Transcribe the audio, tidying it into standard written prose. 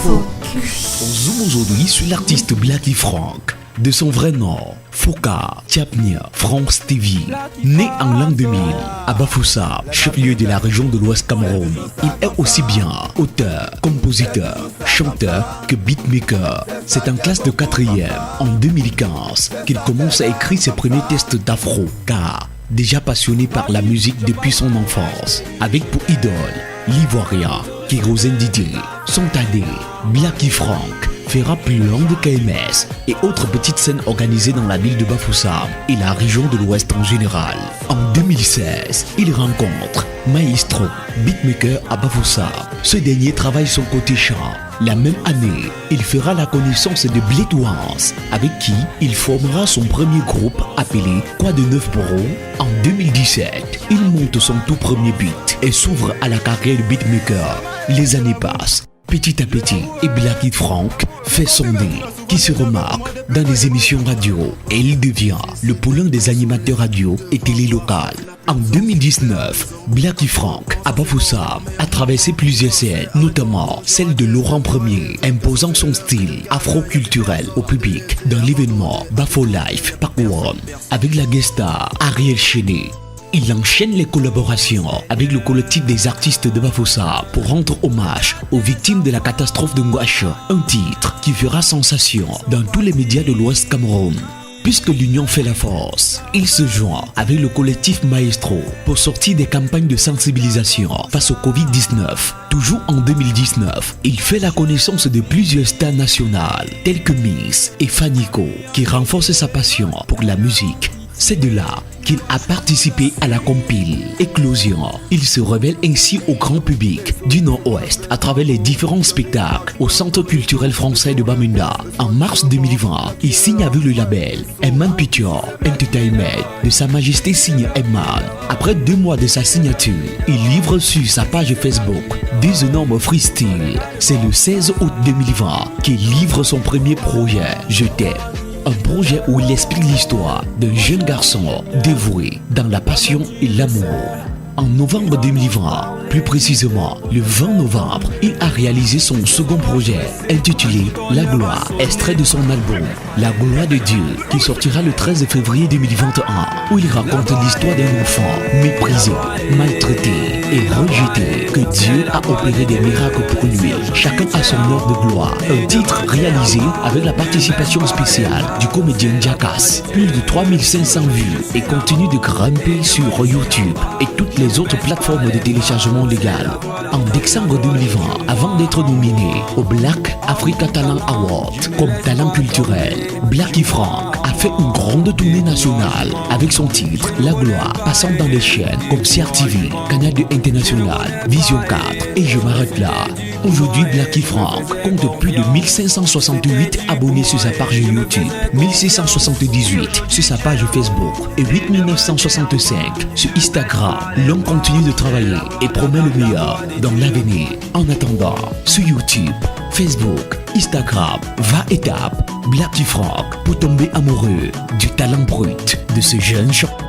Focus. On zoome aujourd'hui sur l'artiste Blackie Frank. De son vrai nom, Foka Tchapnia France TV. Né en l'an 2000 à Bafoussam, chef-lieu de la région de l'Ouest Cameroun, il est aussi bien auteur, compositeur, chanteur que beatmaker. C'est en classe de 4e, en 2015, qu'il commence à écrire ses premiers tests d'afro, car déjà passionné par la musique depuis son enfance, avec pour idole l'Ivoirien Kérosène Didier. Son cadet, Blackie Frank, fera plus long de KMS et autres petites scènes organisées dans la ville de Bafoussam et la région de l'Ouest en général. En 2016, il rencontre Maestro, beatmaker à Bafoussam. Ce dernier travaille son côté chant. La même année, il fera la connaissance de Blade Ones, avec qui il formera son premier groupe appelé Quoi de neuf pour eux. En 2017, il monte son tout premier beat et s'ouvre à la carrière de beatmaker. Les années passent. Petit à petit, et Blackie Frank fait son nez, qui se remarque dans les émissions radio, et il devient le poulain des animateurs radio et télé locales. En 2019, Blackie Frank à Bafoussam a traversé plusieurs scènes, notamment celle de Laurent Ier, imposant son style afro-culturel au public dans l'événement Bafo Life Park One avec la guest star Ariel Cheney. Il enchaîne les collaborations avec le collectif des artistes de Bafoussam pour rendre hommage aux victimes de la catastrophe de Ngouache, un titre qui fera sensation dans tous les médias de l'Ouest Cameroun. Puisque l'union fait la force, il se joint avec le collectif Maestro pour sortir des campagnes de sensibilisation face au Covid-19. Toujours en 2019, il fait la connaissance de plusieurs stars nationales telles que Miss et Fanico qui renforcent sa passion pour la musique. C'est de là qu'il a participé à la compile Éclosion. Il se révèle ainsi au grand public du Nord-Ouest à travers les différents spectacles au Centre culturel français de Bamenda. En mars 2020, il signe avec le label Eman Picture Entertainment de Sa Majesté signe Eman. Après 2 mois de sa signature, il livre sur sa page Facebook des énormes freestyles. C'est le 16 août 2020 qu'il livre son premier projet, Je t'aime. Un projet où il explique l'histoire d'un jeune garçon dévoué dans la passion et l'amour. En novembre 2020, plus précisément le 20 novembre, il a réalisé son second projet intitulé La Gloire, extrait de son album La Gloire de Dieu qui sortira le 13 février 2021 où il raconte l'histoire d'un enfant méprisé, maltraité et rejeté que Dieu a opéré des miracles pour lui. Chacun a son heure de gloire. Un titre réalisé avec la participation spéciale du comédien Jackass. Plus de 3500 vues et continue de grimper sur YouTube et toutes les autres plateformes de téléchargement légal. En décembre 2020, avant d'être nominé au Black Africa Talent Award comme talent culturel, Blackie Frank a fait une grande tournée nationale avec son titre La Gloire, passant dans les chaînes comme CRTV, Canal 2 International, Vision 4 et Je m'arrête là. Aujourd'hui, Blackie Frank compte plus de 1568 abonnés sur sa page YouTube, 1678 sur sa page Facebook et 8965 sur Instagram. L'homme continue de travailler et promet le meilleur dans l'avenir. En attendant, sur YouTube, Facebook, Instagram, va et tape Blackie Frank pour tomber amoureux du talent brut de ce jeune chanteur.